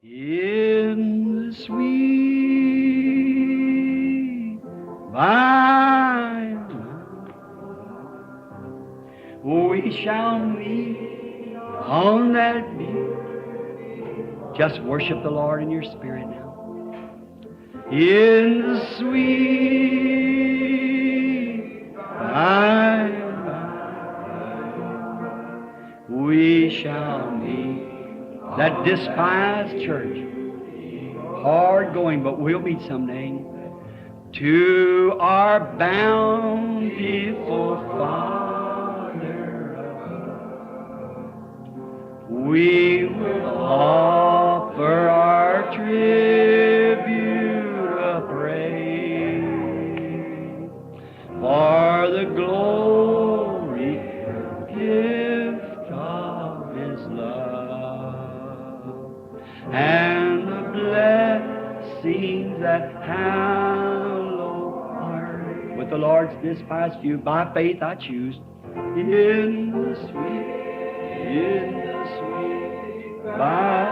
In the sweet by and by, we shall meet on that beach. Just worship the Lord in your spirit now. In the sweet by and by, we shall meet. That despised church, hard going, but we'll meet someday. To our bountiful Father, we will offer our tribute of praise for the glory gift of His love and the blessings that hallow our. With the Lord's despised few, by faith I choose. In the sweet by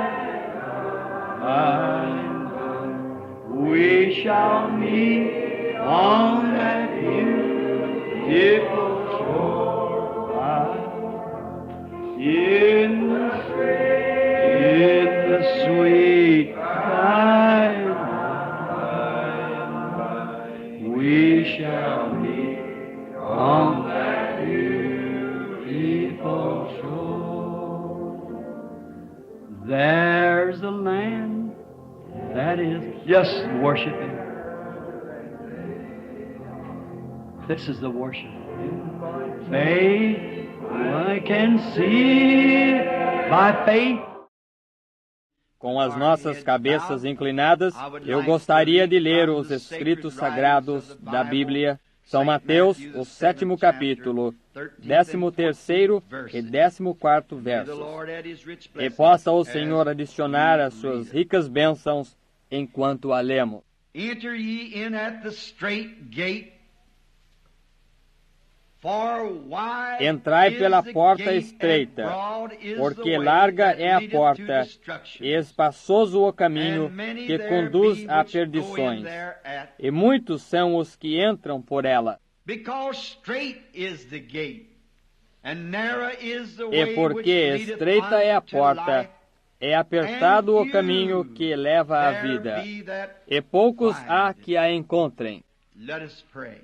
and by, we shall meet on that beautiful shore. In the sweet by and by, we shall meet on that beautiful shore. There's a land that is just worshiping. This is the worship. Faith, I can see by faith. Com as nossas cabeças inclinadas, eu gostaria de ler os escritos sagrados da Bíblia. São Mateus, o 7º capítulo, 13º e 14º versos. E possa o Senhor adicionar as suas ricas bênçãos enquanto a lemos. Enter ye in at the strait gate, for wide Entrai pela is the porta gate, estreita, and broad is porque the way larga that é a leadeth to porta destruction. e espaçoso o caminho And many que there conduz be a which go in perdições, thereat. e muitos são os que entram por ela. Because strait is the gate, and narrow is the E way which porque leadeth estreita é a unto porta, life, é apertado and o caminho que leva à there vida, be that e poucos find há it. que a encontrem. Let us pray.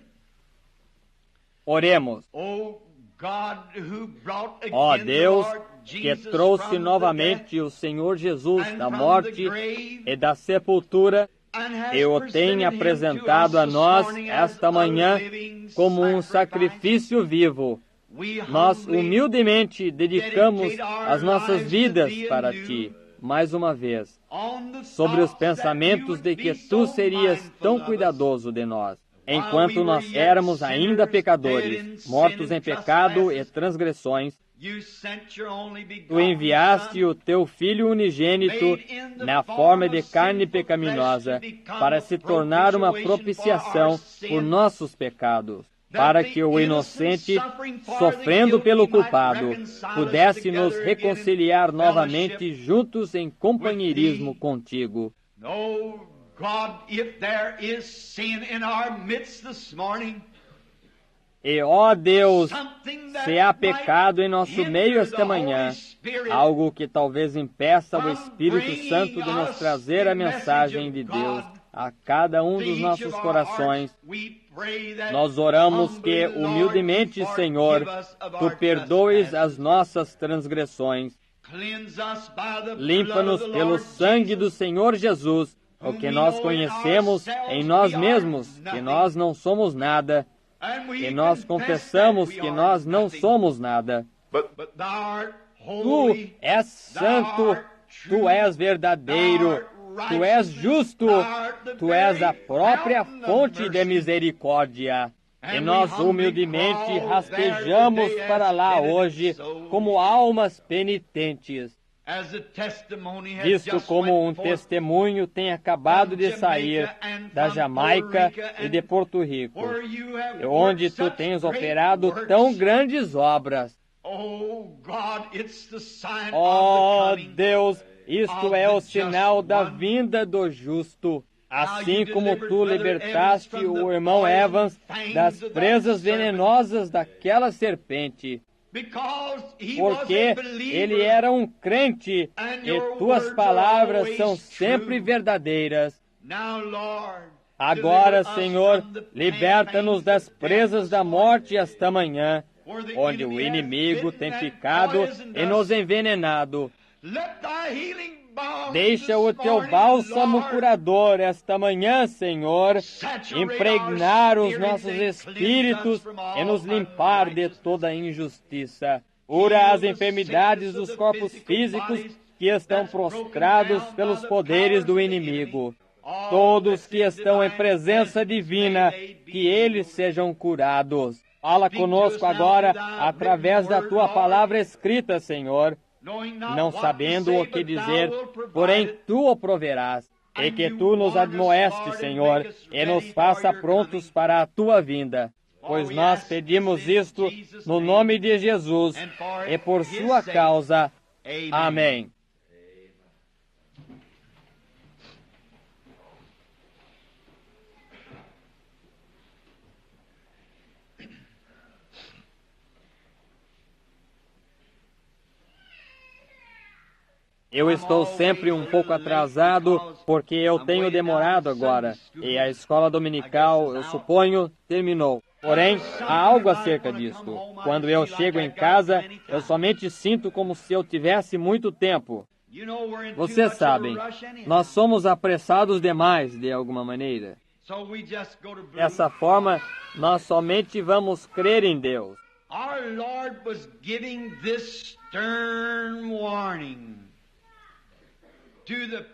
Oremos. O God, who brought Ó again the Deus, Lord que Jesus trouxe from the novamente death, o Senhor Jesus and da from morte the grave, e da sepultura, and has e o presented tem him apresentado to a us this nós morning as esta a manhã living como um sacrifice. sacrifício vivo. We Nós humbly humildemente dedicamos dedicate our as nossas lives vidas to thee para anew, ti, mais uma vez, on the sobre os thoughts that pensamentos you de would que be tu so serias mindful tão of us, cuidadoso de nós, while enquanto we nós were yet éramos ainda sinners, pecadores, dead in sin mortos and em pecado e trespasses. transgressões. You sent your only Tu begotten enviaste Son, o teu Filho unigênito made in the na form forma of de carne sinful pecaminosa flesh, to become para a se tornar uma propitiation for our propiciação por sins, nossos pecados, that para the que o innocent inocente, suffering for the sofrendo guilty, pelo might culpado, reconcile us pudesse nos together again in reconciliar novamente fellowship juntos em companheirismo thee. contigo. Oh God, if there is sin in our midst this morning, E, ó Deus, something that se há might pecado em nosso hinder meio the esta manhã, Holy Spirit algo que talvez impeça o from Espírito bringing Santo de nos us trazer the a mensagem message de of Deus God a cada um to dos each nossos of our corações, hearts, we pray that nós oramos humbly, que, Lord, humildemente, you Senhor, forgive us of Tu our perdoes trespasses. as nossas transgressões, Cleanse us by the blood limpa-nos of the pelo Lord sangue do Jesus, Senhor Jesus, o whom que we nós know in conhecemos ourselves em nós we are mesmos, que nothing. nós não somos nada, And we e nós confess confessamos that we que are nós não nothing. somos nada. But thou art Tu holy, és santo, thou art Tu true, és verdadeiro, thou art Tu és righteousness, justo, thou art the Tu és a very própria fountain of fonte de mercy. misericórdia. E And nós we humbly humildemente crawl rastejamos there today para as lá penitent hoje souls. como almas penitentes, As the testimony has visto just como um went forth testemunho tem acabado from de sair Jamaica and da from Jamaica Puerto Rico e de and Porto Rico, where you have e onde worked Tu such tens great operado works. tão grandes obras. Oh God, it's the sign Ó of the coming. Deus, Isto é o sinal da vinda do justo. Assim como tu libertaste o irmão Evans das presas venenosas daquela serpente, porque ele era um crente e tuas palavras são sempre verdadeiras. Agora, Senhor, liberta-nos das presas da morte esta manhã, onde o inimigo tem ficado e nos envenenado. Deixa o teu bálsamo curador esta manhã, Senhor, impregnar os nossos espíritos e nos limpar de toda injustiça. Cura as enfermidades dos corpos físicos que estão prostrados pelos poderes do inimigo. Todos que estão em presença divina, que eles sejam curados. Fala conosco agora através da tua palavra escrita, Senhor, não sabendo o que dizer, porém tu o proverás, e que tu nos admoestes, Senhor, e nos faça prontos para a tua vinda. Pois nós pedimos isto no nome de Jesus e por sua causa. Amém. Eu estou sempre um pouco atrasado porque eu tenho demorado agora. E a escola dominical, eu suponho, terminou. Porém, há algo acerca disso. Quando eu chego em casa, eu somente sinto como se eu tivesse muito tempo. Vocês sabem, nós somos apressados demais, de alguma maneira. Dessa forma, nós somente vamos crer em Deus. Our Lord was giving this stern warning.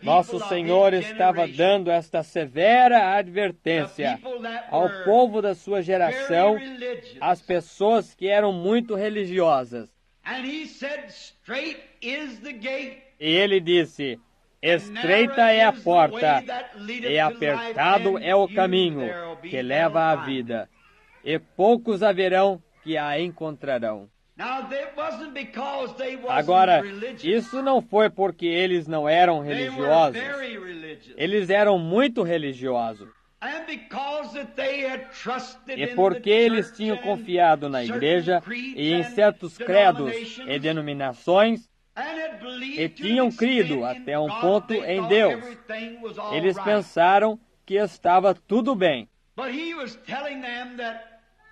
Nosso Senhor estava dando esta severa advertência ao povo da sua geração, às pessoas que eram muito religiosas. E ele disse, estreita é a porta, e apertado é o caminho que leva à vida, e poucos haverão que a encontrarão. Agora, isso não foi porque eles não eram religiosos. Eles eram muito religiosos. E porque eles tinham confiado na igreja e em certos credos e denominações, e tinham crido até um ponto em Deus, eles pensaram que estava tudo bem.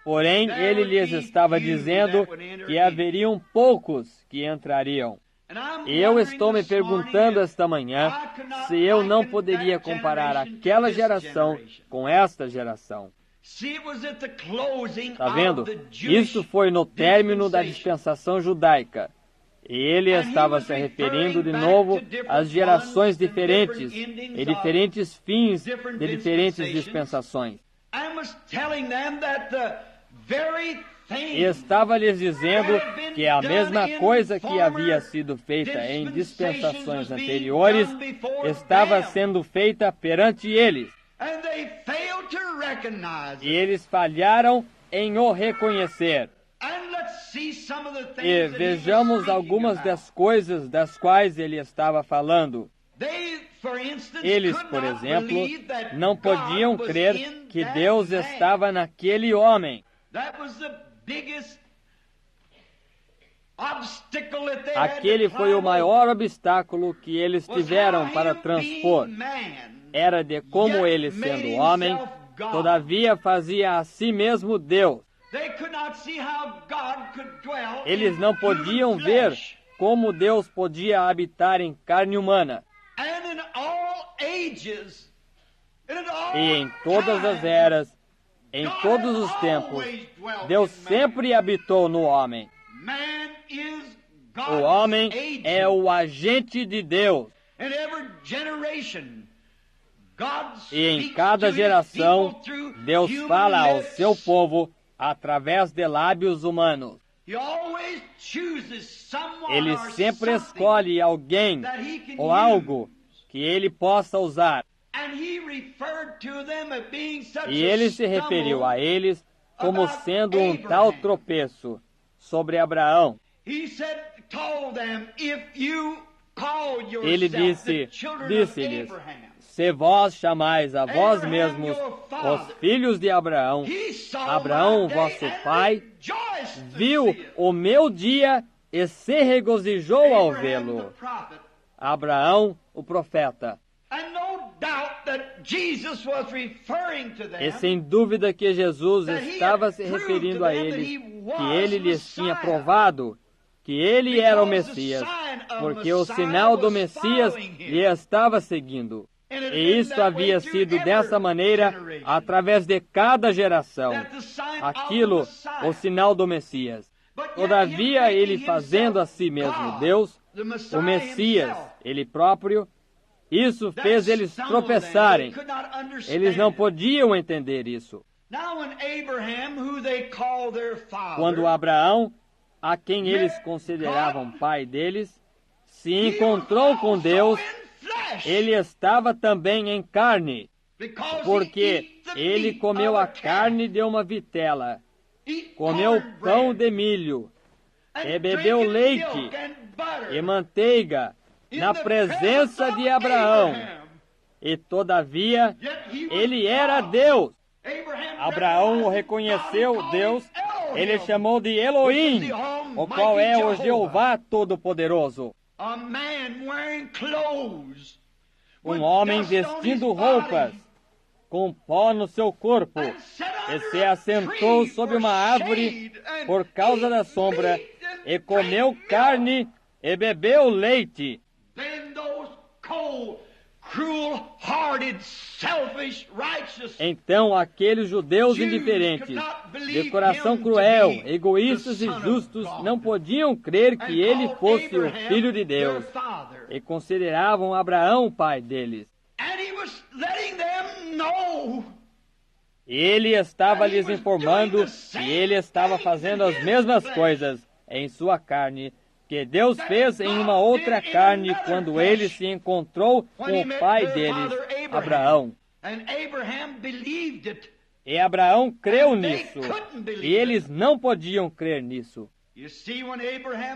Porém, ele lhes estava dizendo que haveriam poucos que entrariam. E eu estou me perguntando esta manhã se eu não poderia comparar aquela geração com esta geração. Está vendo? Isso foi no término da dispensação judaica. E ele estava se referindo de novo às gerações diferentes e diferentes fins de diferentes dispensações. E estava lhes dizendo que a mesma coisa que havia sido feita em dispensações anteriores estava sendo feita perante eles. E eles falharam em o reconhecer. E vejamos algumas das coisas das quais ele estava falando. Eles, por exemplo, não podiam crer que Deus estava naquele homem. Aquele foi o maior obstáculo que eles tiveram para transpor. Era de como ele, sendo homem, todavia fazia a si mesmo Deus. Eles não podiam ver como Deus podia habitar em carne humana. E em todas as eras, em todos os tempos, Deus sempre habitou no homem. O homem é o agente de Deus. E em cada geração, Deus fala ao seu povo através de lábios humanos. Ele sempre escolhe alguém ou algo que ele possa usar. E ele se referiu a eles como sendo um tal tropeço sobre Abraão. Ele disse-lhes, se vós chamais a vós mesmos os filhos de Abraão, Abraão, vosso pai, viu o meu dia e se regozijou ao vê-lo. Abraão, o profeta. E sem dúvida que Jesus estava se referindo a eles, que ele lhes tinha provado que ele era o Messias, porque o sinal do Messias lhe estava seguindo. E isso havia sido dessa maneira através de cada geração. Aquilo, o sinal do Messias. Todavia, ele fazendo a si mesmo Deus, o Messias, ele próprio, isso fez eles tropeçarem. Eles não podiam entender isso. Quando Abraão, a quem eles consideravam pai deles, se encontrou com Deus, ele estava também em carne, porque ele comeu a carne de uma vitela, comeu pão de milho, e bebeu leite e manteiga na presença de Abraão. E todavia, ele era Deus. Abraão o reconheceu Deus, ele chamou de Elohim, o qual é o Jeová Todo-Poderoso. Um homem vestindo roupas, com pó no seu corpo, e se assentou sob uma árvore por causa da sombra, e comeu carne e bebeu leite. Então aqueles judeus indiferentes, de coração cruel, egoístas e justos, não podiam crer que ele fosse o Filho de Deus, e consideravam Abraão pai deles. Ele estava lhes informando que ele estava fazendo as mesmas coisas em sua carne que Deus fez em uma outra carne quando ele se encontrou com o pai deles, Abraão. E Abraão creu nisso, e eles não podiam crer nisso.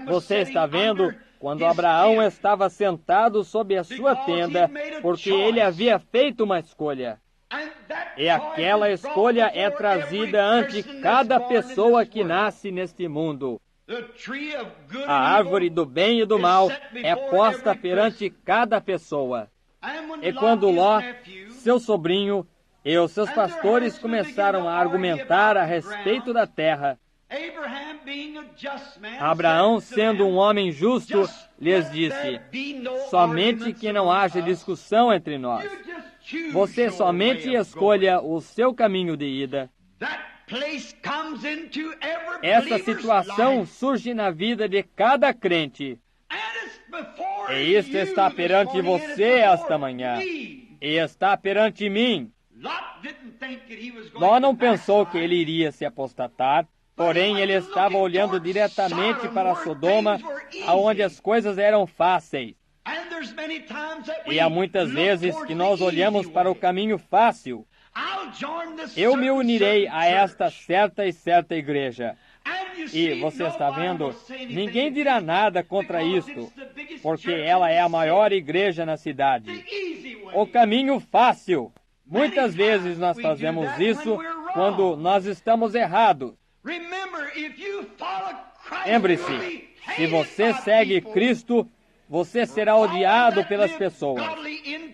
Você está vendo? Quando Abraão estava sentado sob a sua tenda, porque ele havia feito uma escolha. E aquela escolha é trazida ante cada pessoa que nasce neste mundo. A árvore do bem e do mal é posta perante cada pessoa. E quando Ló, seu sobrinho, e os seus pastores começaram a argumentar a respeito da terra, Abraão, sendo um homem justo, lhes disse, somente que não haja discussão entre nós. Você somente escolha o seu caminho de ida. Essa situação surge na vida de cada crente. E isto está perante você esta manhã. E está perante mim. Ló não pensou que ele iria se apostatar, porém ele estava olhando diretamente para Sodoma, onde as coisas eram fáceis. E há muitas vezes que nós olhamos para o caminho fácil. Eu me unirei a esta certa e certa igreja. E você está vendo? Ninguém dirá nada contra isto, porque ela é a maior igreja na cidade. O caminho fácil. Muitas vezes nós fazemos isso quando nós estamos errados. Lembre-se, se você segue Cristo, você será odiado pelas pessoas,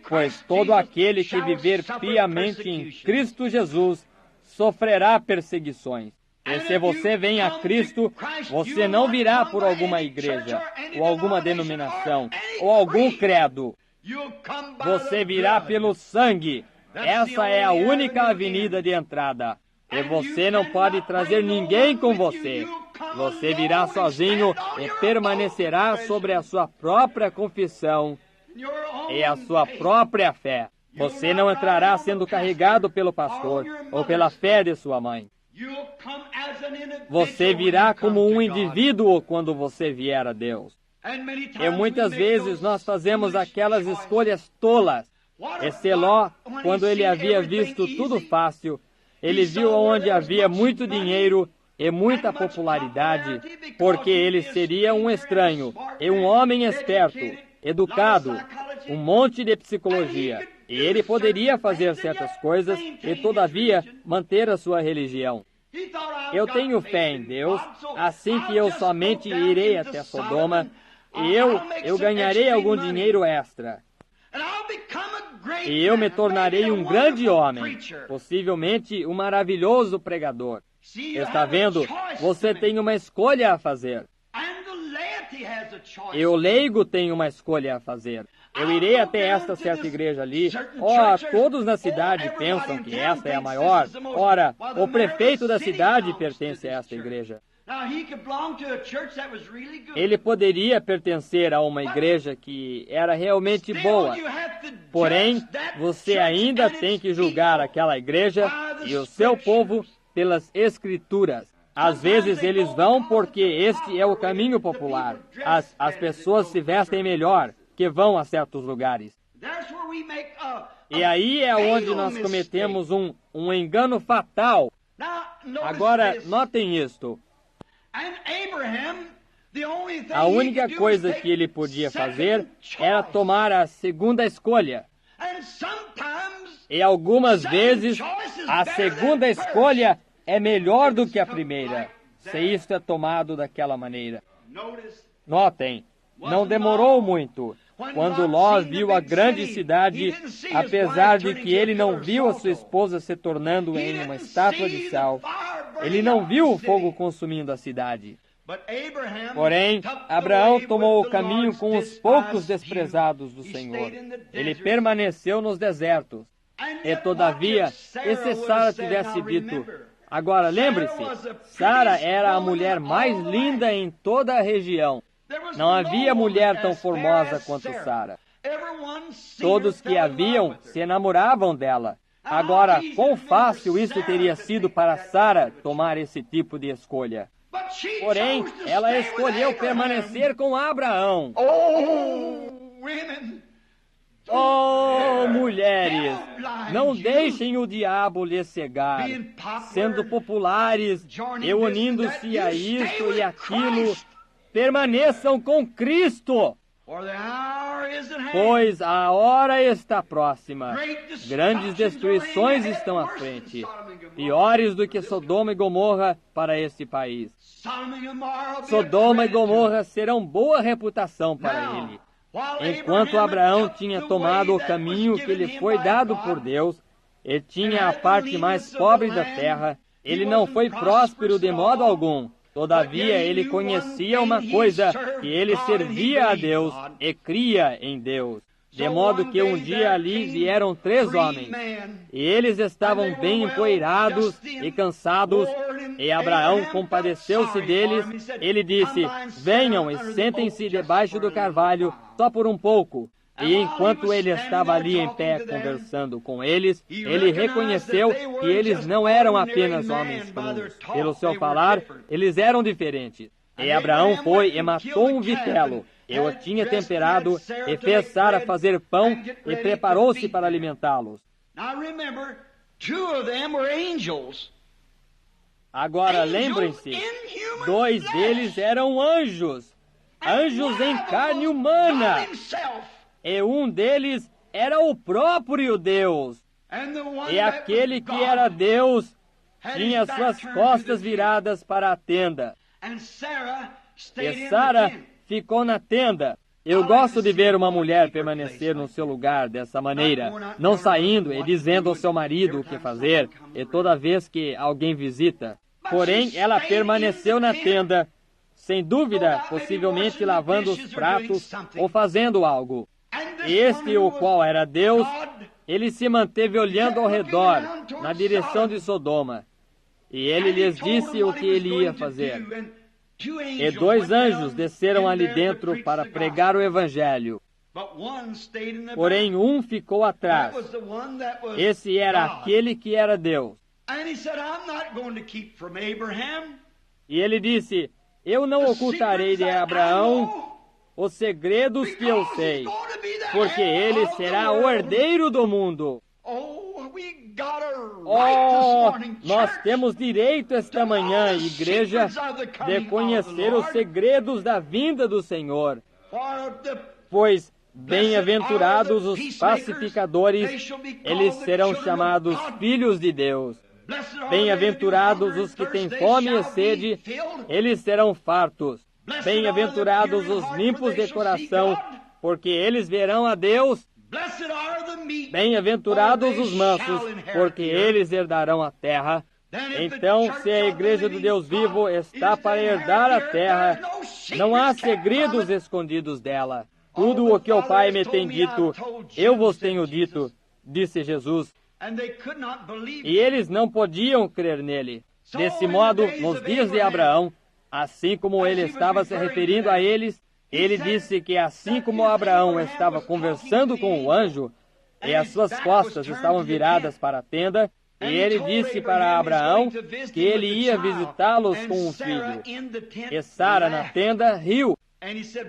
pois todo aquele que viver piamente em Cristo Jesus sofrerá perseguições. E se você vem a Cristo, você não virá por alguma igreja, ou alguma denominação, ou algum credo. Você virá pelo sangue. Essa é a única avenida de entrada. E você não pode trazer ninguém com você. Você virá sozinho e permanecerá sobre a sua própria confissão e a sua própria fé. Você não entrará sendo carregado pelo pastor ou pela fé de sua mãe. Você virá como um indivíduo quando você vier a Deus. E muitas vezes nós fazemos aquelas escolhas tolas. Esse Ló, quando ele havia visto tudo fácil, ele viu onde havia muito dinheiro e muita popularidade, porque ele seria um estranho e um homem esperto, educado, um monte de psicologia. E ele poderia fazer certas coisas e, todavia, manter a sua religião. Eu tenho fé em Deus, assim que eu somente irei até Sodoma, e eu ganharei algum dinheiro extra. E eu me tornarei um grande homem, possivelmente um maravilhoso pregador. Está vendo? Você tem uma escolha a fazer. E o leigo tem uma escolha a fazer. Eu irei até esta certa igreja ali. Todos na cidade pensam que esta é a maior. Ora, o prefeito da cidade pertence a esta igreja. Ele poderia pertencer a uma igreja que era realmente boa. Porém, você ainda tem que julgar aquela igreja e o seu povo pelas Escrituras. Às vezes eles vão porque este é o caminho popular. As pessoas se vestem melhor que vão a certos lugares. E aí é onde nós cometemos um engano fatal. Agora, notem isto. A única coisa que ele podia fazer era tomar a segunda escolha. E algumas vezes, a segunda escolha é melhor do que a primeira, se isto é tomado daquela maneira. Notem, não demorou muito. Quando Ló viu a grande cidade, apesar de que ele não viu a sua esposa se tornando em uma estátua de sal, ele não viu o fogo consumindo a cidade. Porém, Abraão tomou o caminho com os poucos desprezados do Senhor. Ele permaneceu nos desertos. E todavia, e se Sara tivesse dito... Agora, lembre-se, Sara era a mulher mais linda em toda a região. Não havia mulher tão formosa quanto Sara. Todos que a viam se enamoravam dela. Agora, quão fácil isso teria sido para Sara tomar esse tipo de escolha. Porém, ela escolheu permanecer com Abraão. Oh, mulheres, não deixem o diabo lhes cegar, sendo populares e unindo-se a isso e aquilo, permaneçam com Cristo, pois a hora está próxima. Grandes destruições estão à frente, piores do que Sodoma e Gomorra para este país. Sodoma e Gomorra serão boa reputação para ele. Enquanto Abraão tinha tomado o caminho que lhe foi dado por Deus, e tinha a parte mais pobre da terra, ele não foi próspero de modo algum. Todavia, ele conhecia uma coisa, que ele servia a Deus e cria em Deus. De modo que um dia ali vieram 3 homens, e eles estavam bem empoeirados e cansados, e Abraão compadeceu-se deles. Ele disse, venham e sentem-se debaixo do carvalho, só por um pouco. E enquanto ele estava ali em pé conversando com eles, ele reconheceu que eles não eram apenas homens comuns. Pelo seu falar, eles eram diferentes. E Abraão foi e matou um vitelo. E o tinha temperado, e fez Sara fazer pão, e preparou-se para alimentá-los. Agora lembrem-se, 2 deles eram anjos, anjos em carne humana, e um deles era o próprio Deus. E aquele que era Deus tinha suas costas viradas para a tenda. E Sara ficou na tenda. Eu gosto de ver uma mulher permanecer no seu lugar dessa maneira, não saindo e dizendo ao seu marido o que fazer, e toda vez que alguém visita. Porém, ela permaneceu na tenda, sem dúvida, possivelmente lavando os pratos ou fazendo algo. Este, o qual era Deus, ele se manteve olhando ao redor, na direção de Sodoma. E ele lhes disse o que ele ia fazer. E 2 anjos desceram ali dentro para pregar o Evangelho. Porém, um ficou atrás. Esse era aquele que era Deus. E ele disse, eu não ocultarei de Abraão os segredos que eu sei, porque ele será o herdeiro do mundo. Nós temos direito esta manhã, igreja, de conhecer os segredos da vinda do Senhor. Pois Bem-aventurados os pacificadores, eles serão chamados filhos de Deus. Bem-aventurados os que têm fome e sede, eles serão fartos. Bem-aventurados os limpos de coração, porque eles verão a Deus. Bem-aventurados os mansos, porque eles herdarão a terra. Então, se a igreja do Deus vivo está para herdar a terra, não há segredos escondidos dela. Tudo o que o Pai me tem dito, eu vos tenho dito, disse Jesus. E eles não podiam crer nele. Desse modo, nos dias de Abraão, assim como ele estava se referindo a eles, ele disse que assim como Abraão estava conversando com o anjo, e as suas costas estavam viradas para a tenda, e ele disse para Abraão que ele ia visitá-los com um filho. E Sara na tenda riu.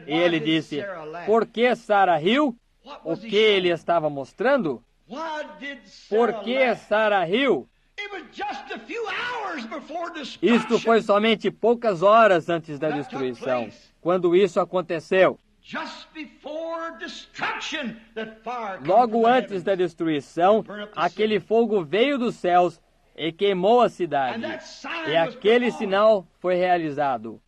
E ele disse, por que Sara riu? O que ele estava mostrando? Por que Sara riu? Isto foi somente poucas horas antes da destruição, quando isso aconteceu. Logo antes da destruição, aquele fogo veio dos céus e queimou a cidade. E aquele sinal foi realizado.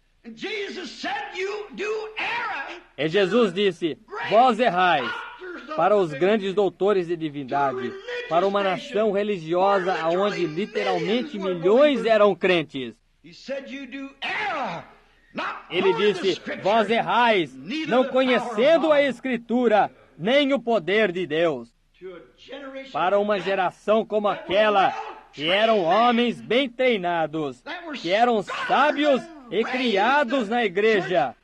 E Jesus disse, vós errais, para os grandes doutores de divindade, para uma nação religiosa onde literalmente milhões eram crentes. Ele disse, vós errais, não conhecendo a Escritura, nem o poder de Deus. Para uma geração como aquela, que eram homens bem treinados, que eram sábios e criados na igreja.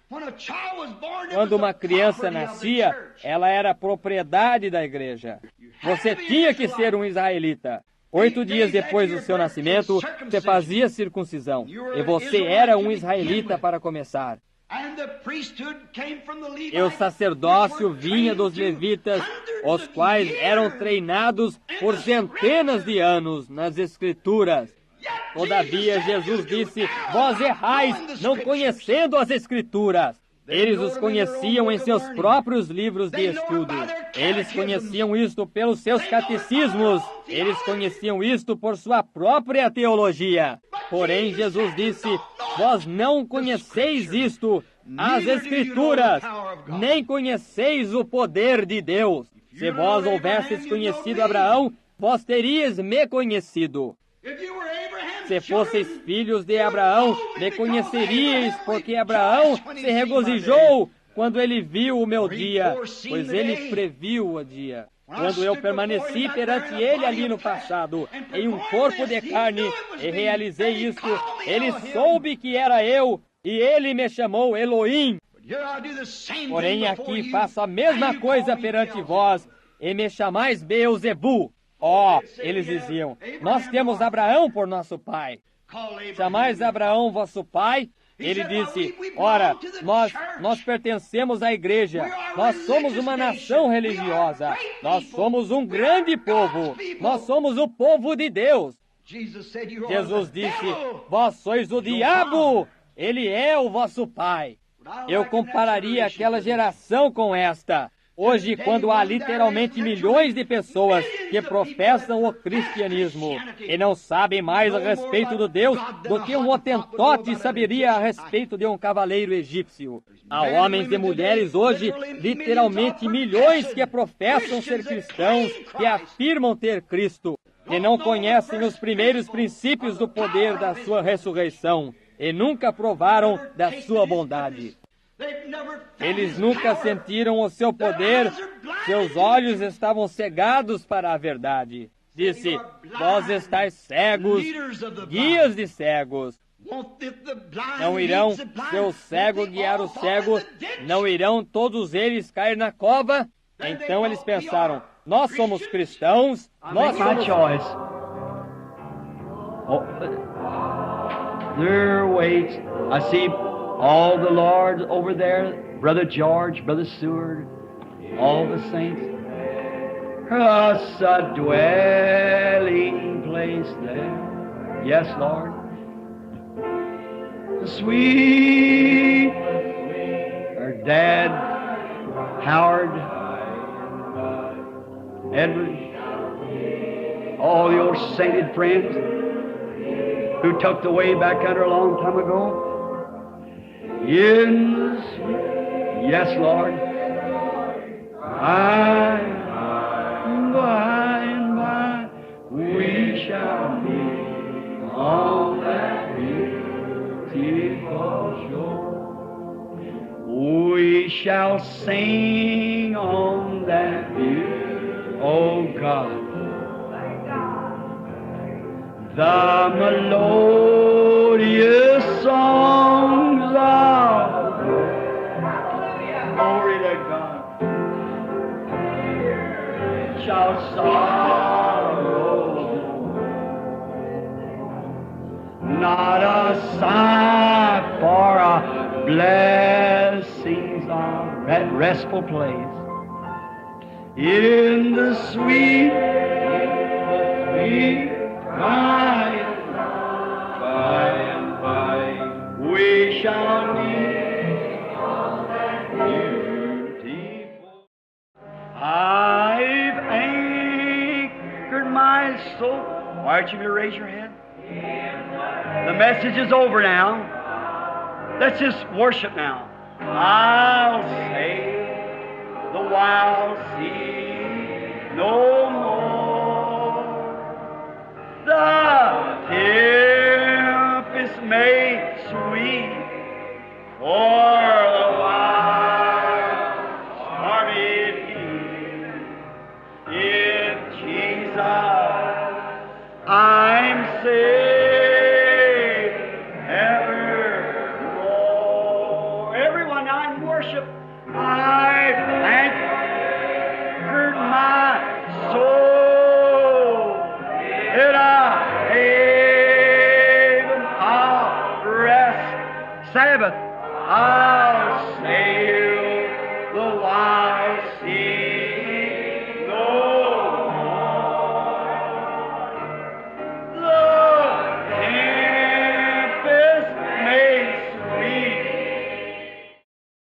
Quando uma criança nascia, ela era propriedade da igreja. Você tinha que ser um israelita. 8 dias depois do seu nascimento, você fazia circuncisão. E você era um israelita para começar. E o sacerdócio vinha dos levitas, os quais eram treinados por centenas de anos nas Escrituras. Todavia, Jesus disse, vós errais, não conhecendo as Escrituras. Eles os conheciam em seus próprios livros de estudo. Eles conheciam isto pelos seus catecismos. Eles conheciam isto por sua própria teologia. Porém, Jesus disse, vós não conheceis isto, as Escrituras, nem conheceis o poder de Deus. Se vós houvesseis conhecido Abraão, vós teríeis me conhecido. Se fosseis filhos de Abraão, me conheceríeis, porque Abraão se regozijou quando ele viu o meu dia, pois ele previu o dia. Quando eu permaneci perante ele ali no passado, em um corpo de carne, e realizei isto, ele soube que era eu, e ele me chamou Elohim. Porém, aqui faço a mesma coisa perante vós, e me chamais Beelzebu. Eles diziam, nós temos Abraão por nosso pai. Chamais Abraão vosso pai? Ele disse, ora, nós pertencemos à igreja, nós somos uma nação religiosa, nós somos um grande povo, nós somos o povo de Deus. Jesus disse, vós sois o diabo, ele é o vosso pai. Eu compararia aquela geração com esta. Hoje, quando há literalmente milhões de pessoas que professam o cristianismo e não sabem mais a respeito do Deus do que um hotentote saberia a respeito de um cavaleiro egípcio. Há homens e mulheres hoje, literalmente milhões que professam ser cristãos, que afirmam ter Cristo, que não conhecem os primeiros princípios do poder da sua ressurreição e nunca provaram da sua bondade. Eles nunca sentiram o seu poder, seus olhos estavam cegados para a verdade. Disse, vós estáis cegos, guias de cegos. Não irão, se o cego guiar o cego, não irão todos eles cair na cova? Então eles pensaram, nós somos cristãos, nós somos... There waits, I see all the Lords over there, Brother George, Brother Seward, all the saints. Us a dwelling place there. Yes, Lord. Sweet, our Dad, Howard, Edward, all your sainted friends who took the way back under a long time ago. In the sweet, yes, Lord, by and by we shall meet on that beautiful shore. We shall sing on that beautiful, oh God, the melodious songs of glory to God shall sorrow, not a sigh for a blessings of that restful place in the sweet, by and by, we shall meet on that beautiful. I've anchored my soul. Why don't you raise your hand? The message is over now. Let's just worship now. I'll say the wild sea no more. The tempest made sweet for the wild stormy peace. In Jesus I'm saved evermore. Everyone now in worship, I've anchored my soul in a haven of rest. Sabbath, I'll sail